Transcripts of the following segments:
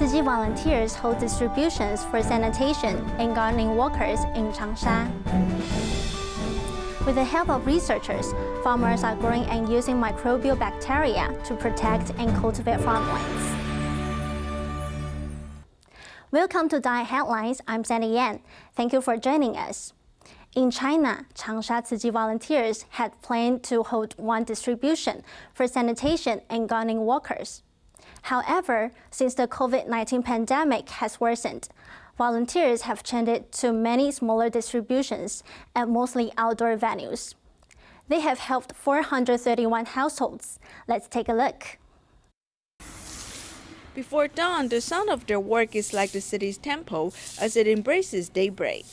Tzu Chi volunteers hold distributions for sanitation and gardening workers in Changsha. With the help of researchers, farmers are growing and using microbial bacteria to protect and cultivate farmlands. Welcome to DaAi Headlines. I'm Sandy Yan. Thank you for joining us. In China, Changsha Tzu Chi volunteers had planned to hold one distribution for sanitation and gardening workers. However, since the COVID-19 pandemic has worsened, volunteers have changed it to many smaller distributions at mostly outdoor venues. They have helped 431 households. Let's take a look. Before dawn, the sound of their work is like the city's tempo as it embraces daybreak.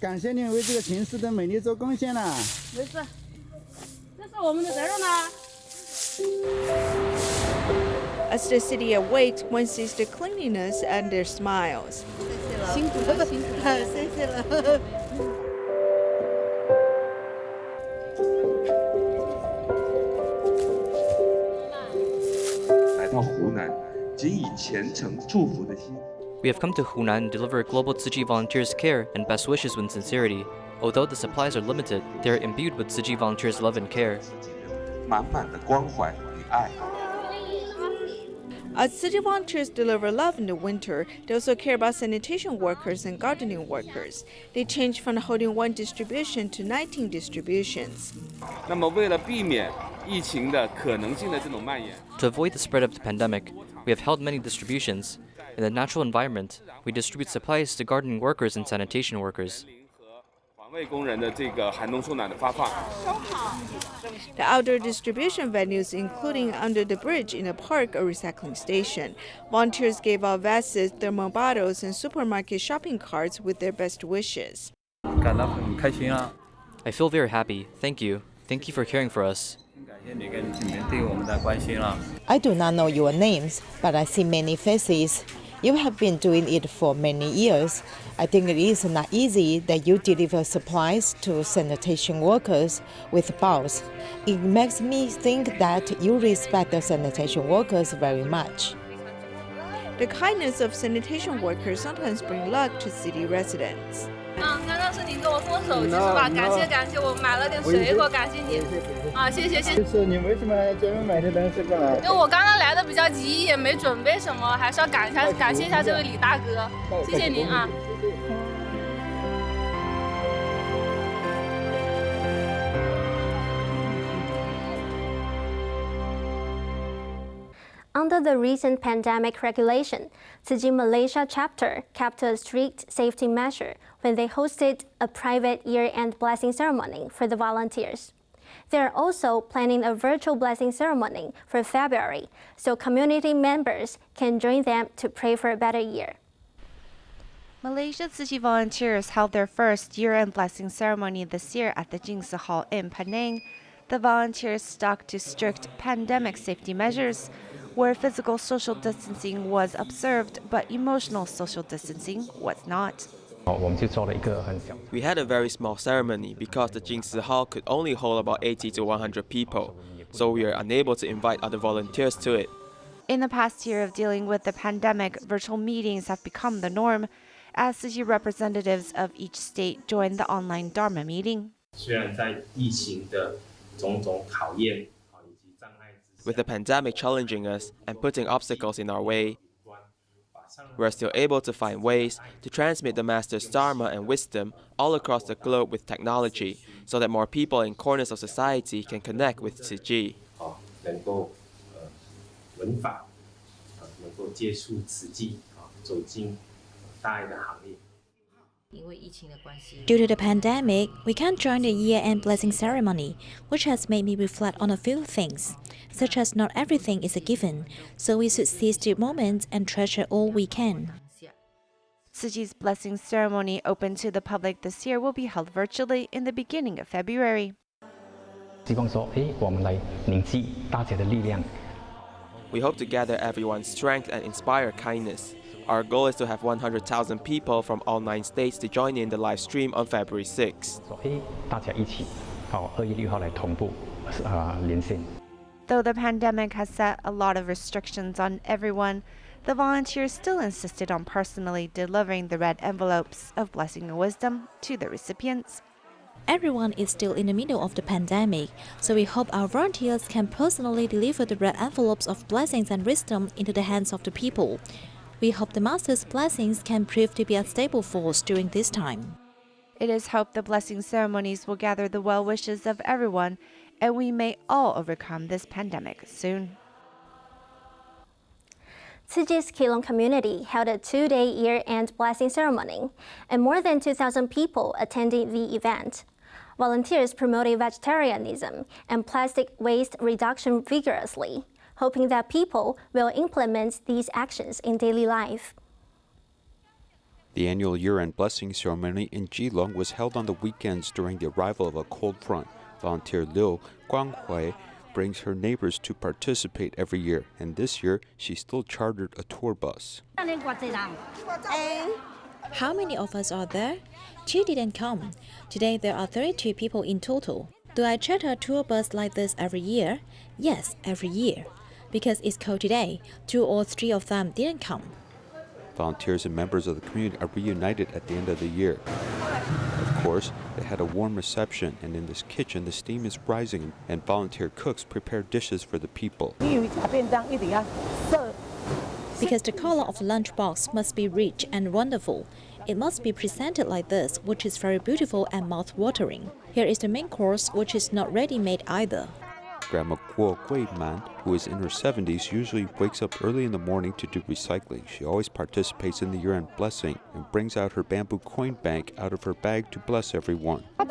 感谢您为这个城市的美丽做贡献啦！没事，这是我们的责任啦。 As the city awaits, one sees the cleanliness and their smiles. 辛苦了，辛苦了，谢谢了。来到湖南，仅以虔诚祝福的心。 We have come to Hunan to deliver global Tzu Chi volunteers' care and best wishes with sincerity. Although the supplies are limited, they are imbued with Tzu Chi volunteers' love and care. 满满的关怀与爱。 As city volunteers deliver love in the winter, they also care about sanitation workers and gardening workers. They change from holding one distribution to 19 distributions. 那么，为了避免疫情的可能性的这种蔓延 To avoid the spread of the pandemic, we have held many distributions. In the natural environment, we distribute supplies to gardening workers and sanitation workers. 环卫工人的这个寒冬送暖的发放。 The outdoor distribution venues, including under the bridge in a park or recycling station. Volunteers gave out vases, thermal bottles, and supermarket shopping carts with their best wishes. 感到很开心啊！ I feel very happy. Thank you. Thank you for caring for us. 感谢你跟你们对我们的关心啊！ I do not know your names, but I see many faces. You have been doing it for many years. I think it is not easy that you deliver supplies to sanitation workers with bowls. It makes me think that you respect the sanitation workers very much. The kindness of sanitation workers sometimes bring luck to city residents. 刚刚是您跟我送手机是吧？感谢感谢，我买了点水果，感谢您。啊，谢谢谢谢。就是你为什么专门买的东西过来？因为我刚刚来的比较急，也没准备什么，还是要感谢一下这位李大哥，谢谢您啊。 Under the recent pandemic regulation, Tzu Chi Malaysia Chapter kept a strict safety measure when they hosted a private year-end blessing ceremony for the volunteers. They are also planning a virtual blessing ceremony for February, so community members can join them to pray for a better year. Malaysia Tzu Chi volunteers held their first year-end blessing ceremony this year at the Changsha Hall in Penang. The volunteers stuck to strict pandemic safety measures, where physical social distancing was observed, but emotional social distancing was not. We had a very small ceremony because the Changsha Hall could only hold about 80 to 100 people, so we are unable to invite other volunteers to it. In the past year of dealing with the pandemic, virtual meetings have become the norm, as Tzu Chi representatives of each state joined the online Dharma meeting. With the pandemic challenging us and putting obstacles in our way, we're still able to find ways to transmit the Master's Dharma and wisdom all across the globe with technology, so that more people in corners of society can connect with Tzu Chi. Due to the pandemic, we can't join the year-end blessing ceremony, which has made me reflect on a few things, such as not everything is a given, so we should seize the moment and treasure all we can. Tzu Chi's blessing ceremony open to the public this year will be held virtually in the beginning of February. We hope to gather everyone's strength and inspire kindness. Our goal is to have 100,000 people from all 9 states to join in the live stream on February 6. Though the pandemic has set a lot of restrictions on everyone, the volunteers still insisted on personally delivering the red envelopes of blessing and wisdom to the recipients. Everyone is still in the middle of the pandemic, so we hope our volunteers can personally deliver the red envelopes of blessings and wisdom into the hands of the people. We hope the Master's blessings can prove to be a stable force during this time. It is hoped the blessing ceremonies will gather the well wishes of everyone, and we may all overcome this pandemic soon. Tzu Chi's Keelung community held a 2-day year-end blessing ceremony, and more than 2,000 people attended the event. Volunteers promoted vegetarianism and plastic waste reduction vigorously, hoping that people will implement these actions in daily life. The annual year-end blessing ceremony in Keelung was held on the weekends during the arrival of a cold front. Volunteer Liu Guanghui brings her neighbors to participate every year, and this year she still chartered a tour bus. How many of us are there? 2 didn't come. Today there are 32 people in total. Do I charter a tour bus like this every year? Yes, every year. Because it's cold today, 2 or 3 of them didn't come. Volunteers and members of the community are reunited at the end of the year. Of course, they had a warm reception, and in this kitchen the steam is rising and volunteer cooks prepare dishes for the people. Because the color of the lunchbox must be rich and wonderful. It must be presented like this, which is very beautiful and mouth-watering. Here is the main course, which is not ready-made either. Grandma Guo Guiman, who is in her 70s, usually wakes up early in the morning to do recycling. She always participates in the year-end blessing and brings out her bamboo coin bank out of her bag to bless everyone. I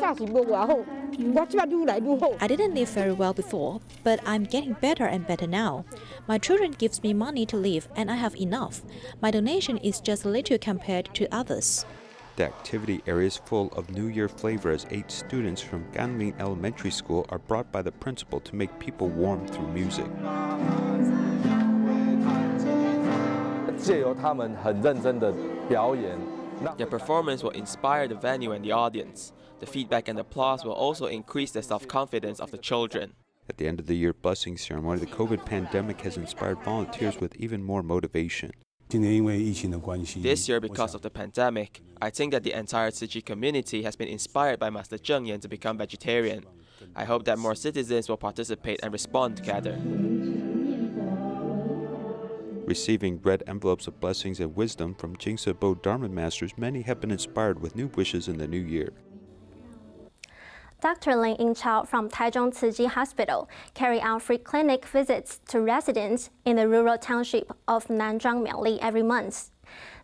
didn't live very well before, but I'm getting better and better now. My children gives me money to live, and I have enough. My donation is just a little compared to others. The activity area is full of New Year flavor as 8 students from Ganling Elementary School are brought by the principal to make people warm through music. Their performance will inspire the venue and the audience. The feedback and applause will also increase the self-confidence of the children. At the end of the year blessing ceremony, the COVID pandemic has inspired volunteers with even more motivation. This year, because of the pandemic, I think that the entire Tzu Chi community has been inspired by Master Zheng Yan to become vegetarian. I hope that more citizens will participate and respond together. Receiving red envelopes of blessings and wisdom from Changsha Tzu Dharma masters, many have been inspired with new wishes in the new year. Dr. Lin Yingchao from Taichung Tzu Chi Hospital carry out free clinic visits to residents in the rural township of Nanzhang Miaoli every month.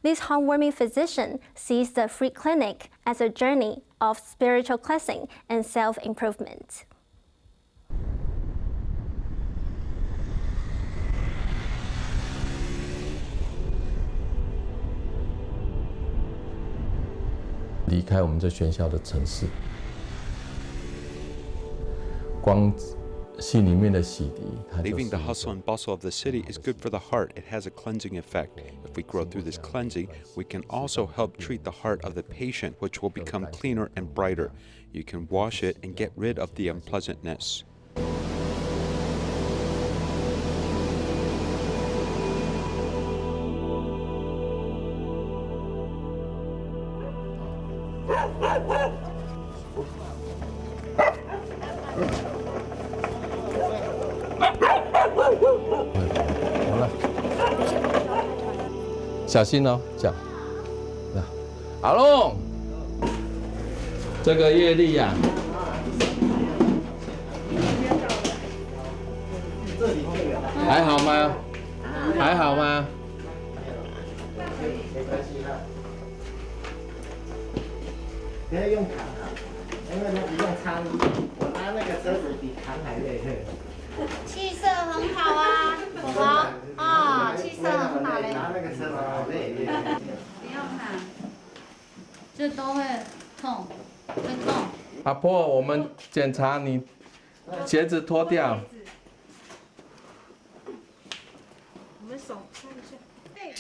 This heartwarming physician sees the free clinic as a journey of spiritual cleansing and self-improvement. Leaving the hustle and bustle of the city is good for the heart. It has a cleansing effect. If we grow through this cleansing, we can also help treat the heart of the patient, which will become cleaner and brighter. You can wash it and get rid of the unpleasantness.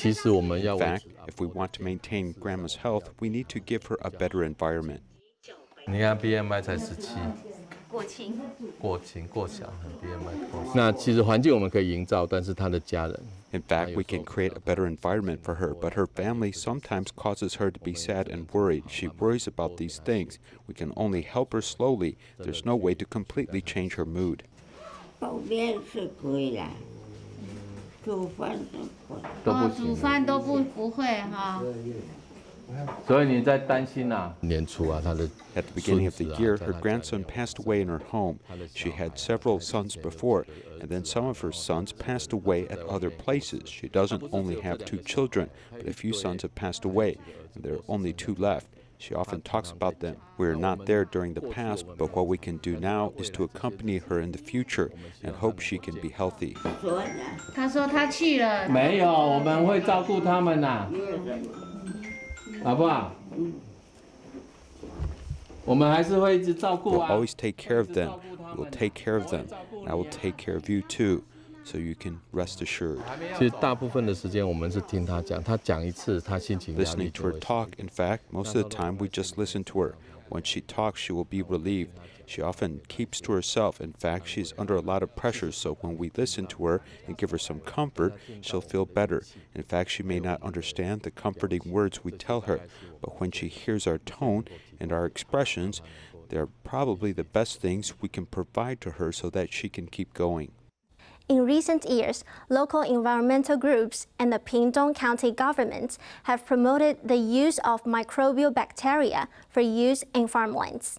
In fact, if we want to maintain Grandma's health, we need to give her a better environment. 那其实环境我们可以营造，但是他的家人。In fact, we can create a better environment for her, but her family sometimes causes her to be sad and worried. She worries about these things. We can only help her slowly. There's no way to completely change her mood. 泡面是可以啦，煮饭煮饭都不会哈。所以你在担心啊？年初啊，他的 At the beginning of the year, her grandson passed away in her home. She had several sons before, and then some of her sons passed away at other places. She doesn't only have 2 children, but a few sons have passed away, and there are only 2 left. She often talks about them. We are not there during the past, but what we can do now is to accompany her in the future and hope she can be healthy. 他说他去了。没有，我们会照顾他们呐。好不好？我们还是会一直照顾啊。We'll always take care of them. We'll take care of them. And I will take care of you too, so you can rest assured. 其实大部分的时间我们是听他讲，他讲一次，他心情压力 Listening 就 to 会 her talk, in fact, most of the time we just listen to her. When she talks, she will be relieved. She often keeps to herself. In fact, she is under a lot of pressure, so when we listen to her and give her some comfort, she'll feel better. In fact, she may not understand the comforting words we tell her, but when she hears our tone and our expressions, they're probably the best things we can provide to her so that she can keep going. In recent years, local environmental groups and the Pingtung County government have promoted the use of microbial bacteria for use in farmlands.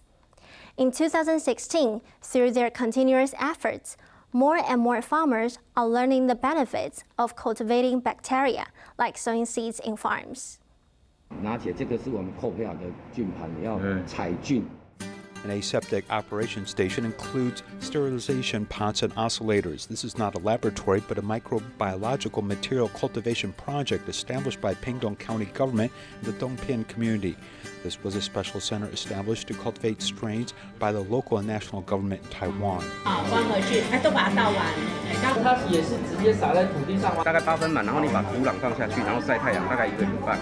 In 2016, through their continuous efforts, more and more farmers are learning the benefits of cultivating bacteria, like sowing seeds in farms. 拿铁这个是我们扣配好的菌盘，要采菌。 An aseptic operation station includes sterilization pots and oscillators. This is not a laboratory, but a microbiological material cultivation project established by Pingtung County government and the Dongpian community. This was a special center established to cultivate strains by the local and national government in Taiwan. 放回去，都把它倒完。它也是直接撒在土地上，大概8分满，然后你把土壤放下去，然后晒太阳，大概1个礼拜。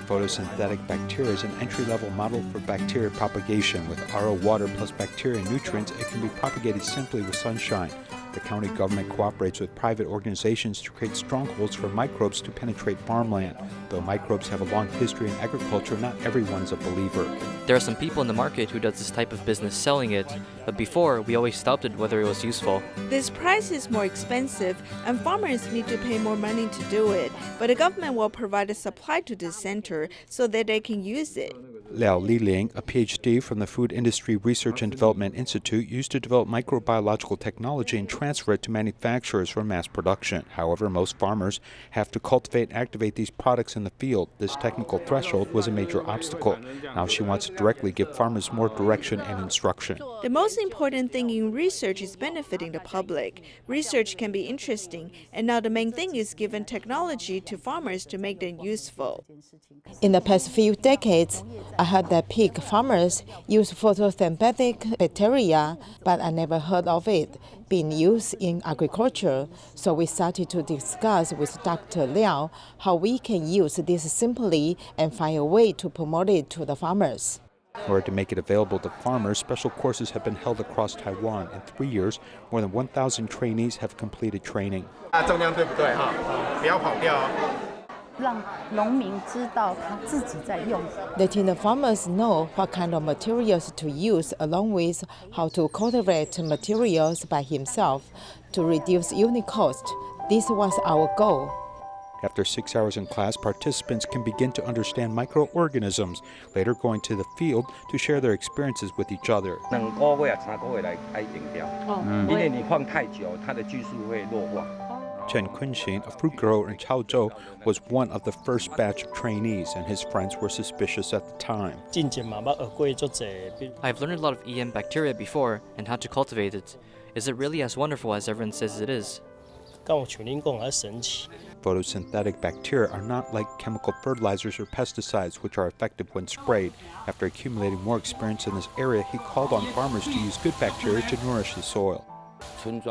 Photosynthetic bacteria is an entry-level model for bacteria propagation. With RO water plus bacteria and nutrients, it can be propagated simply with sunshine. The county government cooperates with private organizations to create strongholds for microbes to penetrate farmland. Though microbes have a long history in agriculture, not everyone's a believer. There are some people in the market who does this type of business selling it, but before we always doubted whether it was useful. This price is more expensive and farmers need to pay more money to do it, but the government will provide a supply to this center so that they can use it. Liao Liling, a PhD from the Food Industry Research and Development Institute, used to develop microbiological technology and transfer it to manufacturers for mass production. However, most farmers have to cultivate and activate these products in the field. This technical threshold was a major obstacle. Now she wants to directly give farmers more direction and instruction. The most important thing in research is benefiting the public. Research can be interesting, and now the main thing is giving technology to farmers to make them useful. In the past few decades, I heard that pig farmers use photosynthetic bacteria, but I never heard of it being used in agriculture. So we started to discuss with Dr. Liao how we can use this simply and find a way to promote it to the farmers. In order to make it available to farmers, special courses have been held across Taiwan. In 3 years, more than 1,000 trainees have completed training. 重量对不对哈？不要跑掉。 让农民知道他自己在用。 Letting the farmers know what kind of materials to use, along with how to cultivate materials by himself to reduce unit cost. This was our goal. After 6 hours in class, participants can begin to understand microorganisms, later going to the field to share their experiences with each other. 2个月、3个月来开定掉，因为你放太久，它的技术会弱化。 Chen Kunxin, a fruit grower in Chaozhou, was one of the first batch of trainees, and his friends were suspicious at the time. I've learned a lot of EM bacteria before and how to cultivate it. Is it really as wonderful as everyone says it is? Photosynthetic bacteria are not like chemical fertilizers or pesticides, which are effective when sprayed. After accumulating more experience in this area, he called on farmers to use good bacteria to nourish the soil. These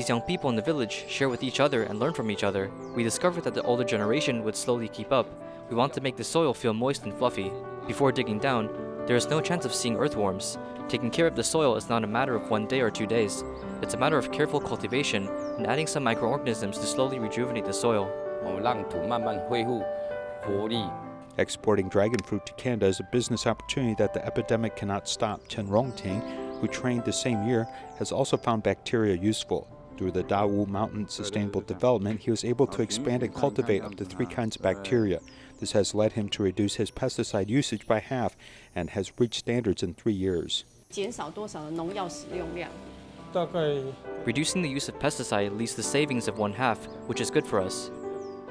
young people in the village share with each other and learn from each other. We discovered that the older generation would slowly keep up. We want to make the soil feel moist and fluffy. Before digging down, there is no chance of seeing earthworms. Taking care of the soil is not a matter of 1 day or 2 days. It's a matter of careful cultivation and adding some microorganisms to slowly rejuvenate the soil. Exporting dragon fruit to Canada is a business opportunity that the epidemic cannot stop. Chen Rongting, who trained the same year, has also found bacteria useful. Through the Dawu Mountain Sustainable Development, he was able to expand and cultivate up to 3 kinds of bacteria. This has led him to reduce his pesticide usage by half and has reached standards in 3 years. Reducing the use of pesticide leads to savings of 1/2, which is good for us.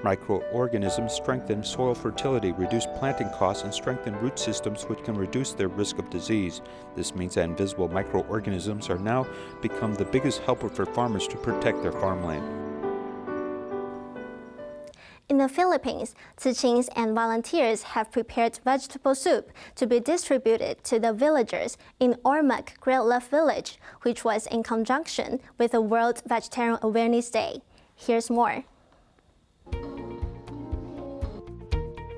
Microorganisms strengthen soil fertility, reduce planting costs, and strengthen root systems which can reduce their risk of disease. This means that invisible microorganisms are now become the biggest helper for farmers to protect their farmland. In the Philippines, Tzu Chis and volunteers have prepared vegetable soup to be distributed to the villagers in Ormoc Great Love Village, which was in conjunction with the World Vegetarian Awareness Day. Here's more.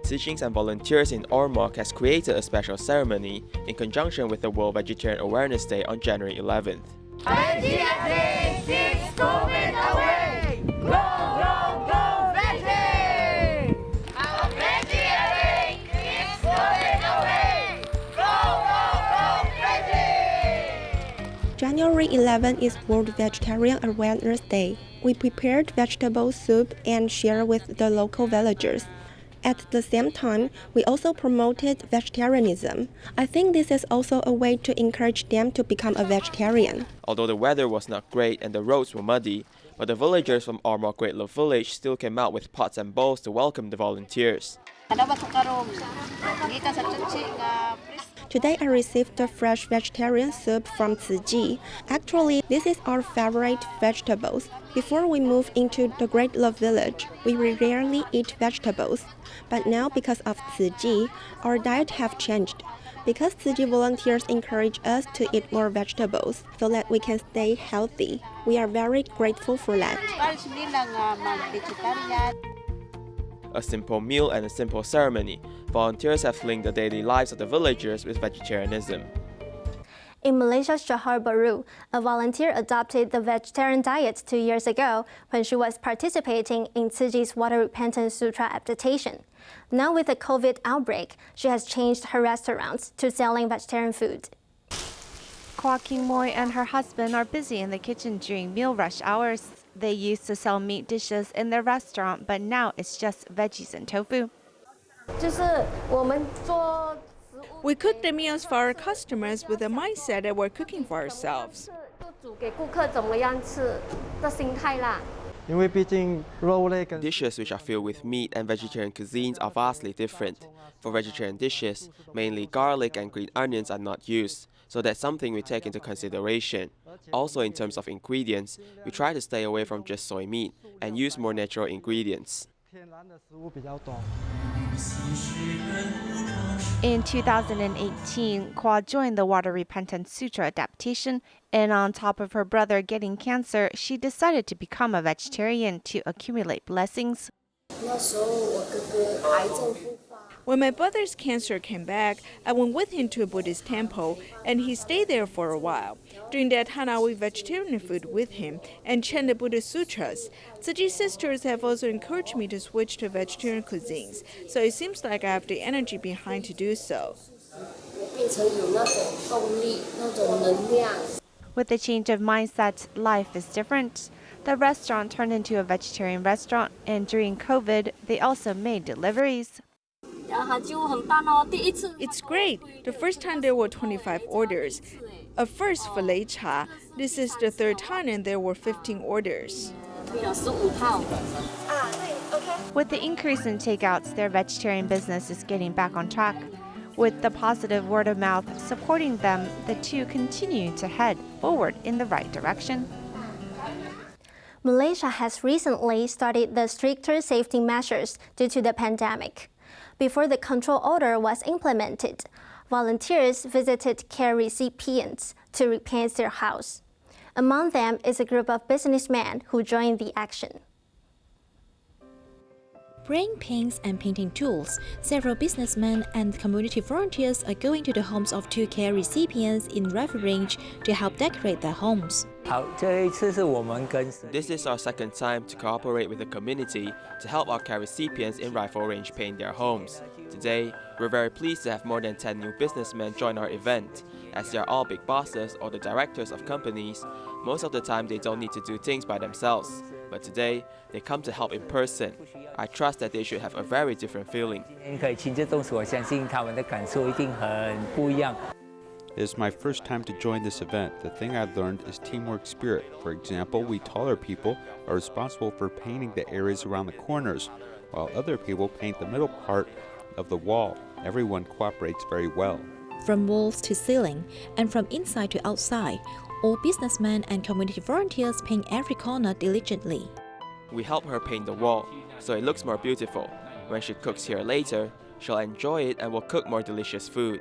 Tzu Chis and volunteers in Ormoc has created a special ceremony in conjunction with the World Vegetarian Awareness Day on January 11th. Vegetarian keeps COVID away! Go, go, go, veggie! Our vegetarian keeps COVID away! Go, go, go, veggie! January 11 is World Vegetarian Awareness Day. We prepared vegetable soup and share with the local villagers. At the same time, we also promoted vegetarianism. I think this is also a way to encourage them to become a vegetarian. Although the weather was not great and the roads were muddy, but the villagers from Ormoc Great Love Village still came out with pots and bowls to welcome the volunteers. Today I received the fresh vegetarian soup from Tzu Chi. Actually, this is our favorite vegetables. Before we moved into the Great Love Village, we rarely eat vegetables. But now, because of Tzu Chi, our diet have changed. Because Tzu Chi volunteers encourage us to eat more vegetables so that we can stay healthy. We are very grateful for that. A simple meal and a simple ceremony, volunteers have linked the daily lives of the villagers with vegetarianism. In Malaysia's Johor Bahru, a volunteer adopted the vegetarian diet 2 years ago when she was participating in Tzu Chi's Water Repentance Sutra adaptation. Now with the COVID outbreak, she has changed her restaurants to selling vegetarian food. Kwa King Moy and her husband are busy in the kitchen during meal rush hours. They used to sell meat dishes in their restaurant, but now it's just veggies and tofu. We cook the meals for our customers with the mindset that we're cooking for ourselves. Dishes which are filled with meat and vegetarian cuisines are vastly different. For vegetarian dishes, mainly garlic and green onions are not used, so that's something we take into consideration. Also, in terms of ingredients, we try to stay away from just soy meat and use more natural ingredients. In 2018, Kwa joined the Water Repentance Sutra adaptation, and on top of her brother getting cancer, she decided to become a vegetarian to accumulate blessings. When my brother's cancer came back, I went with him to a Buddhist temple, and he stayed there for a while. During that time, I ate vegetarian food with him and chanted Buddhist sutras. Tzu Chi sisters have also encouraged me to switch to vegetarian cuisines, so it seems like I have the energy behind to do so. With the change of mindset, life is different. The restaurant turned into a vegetarian restaurant, and during COVID, they also made deliveries. It's great. The first time there were 25 orders. At first for Lei Cha, this is the third time and there were 15 orders. With the increase in takeouts, their vegetarian business is getting back on track. With the positive word of mouth supporting them, the two continue to head forward in the right direction. Malaysia has recently started the stricter safety measures due to the pandemic. Before the control order was implemented, volunteers visited care recipients to repaint their house. Among them is a group of businessmen who joined the action. Spraying paints and painting tools, several businessmen and community volunteers are going to the homes of 2 care recipients in Rifle Range to help decorate their homes. This is our second time to cooperate with the community to help our care recipients in Rifle Range paint their homes. Today, we're very pleased to have more than 10 new businessmen join our event. As they are all big bosses or the directors of companies, most of the time they don't need to do things by themselves. But today, they come to help in person. I trust that they should have a very different feeling. It is my first time to join this event. The thing I learned is teamwork spirit. For example, we taller people are responsible for painting the areas around the corners, while other people paint the middle part of the wall. Everyone cooperates very well. From walls to ceiling, and from inside to outside, all businessmen and community volunteers paint every corner diligently. We help her paint the wall, so it looks more beautiful. When she cooks here later, she'll enjoy it and will cook more delicious food.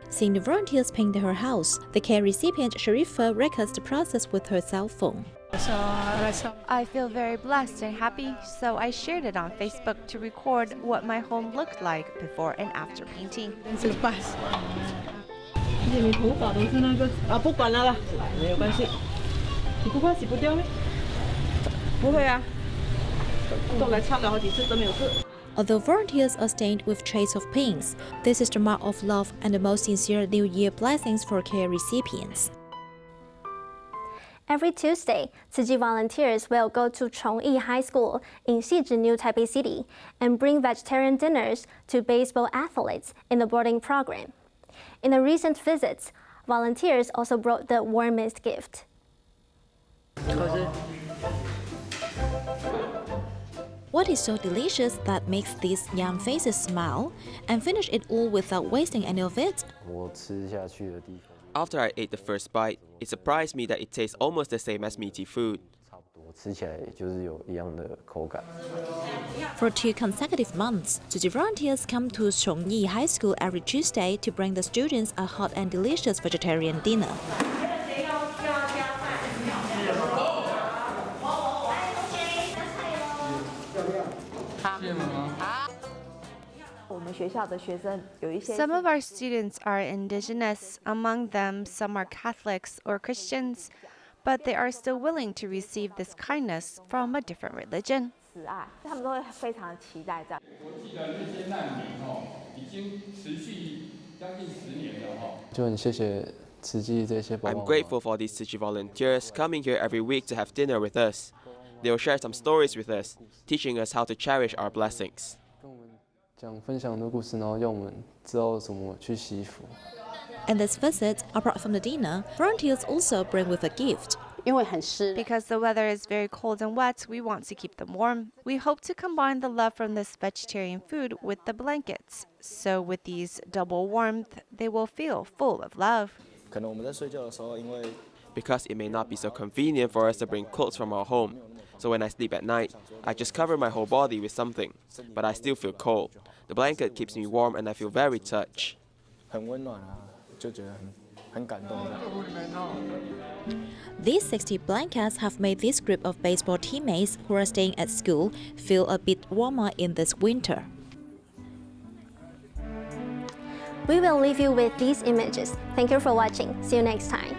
Seeing the volunteers paint her house, the care recipient Sharifa records the process with her cell phone. I feel very blessed and happy, so I shared it on Facebook to record what my home looked like before and after painting. Although volunteers are stained with traces of paints, this is the mark of love and the most sincere New Year blessings for care recipients. Every Tuesday, Tzu Chi volunteers will go to Chongyi High School in Xizhi, New Taipei City and bring vegetarian dinners to baseball athletes in the boarding program. In a recent visit, volunteers also brought the warmest gift. What is so delicious that makes these young faces smile and finish it all without wasting any of it? After I ate the first bite, it surprised me that it tastes almost the same as meaty food. For 2 consecutive months, Tzu Chi volunteers come to Chongyi High School every Tuesday to bring the students a hot and delicious vegetarian dinner. Some of our students are indigenous, among them some are Catholics or Christians, but they are still willing to receive this kindness from a different religion. I'm grateful for these Tzu Chi volunteers coming here every week to have dinner with us. They will share some stories with us, teaching us how to cherish our blessings. In this visit, apart from the dinner, volunteers also bring with a gift. Because the weather is very cold and wet, we want to keep them warm. We hope to combine the love from this vegetarian food with the blankets. So with these double warmth, they will feel full of love. Because it may not be so convenient for us to bring clothes from our home. So when I sleep at night, I just cover my whole body with something, but I still feel cold. The blanket keeps me warm and I feel very touched. These 60 blankets have made this group of baseball teammates who are staying at school feel a bit warmer in this winter. We will leave you with these images. Thank you for watching. See you next time.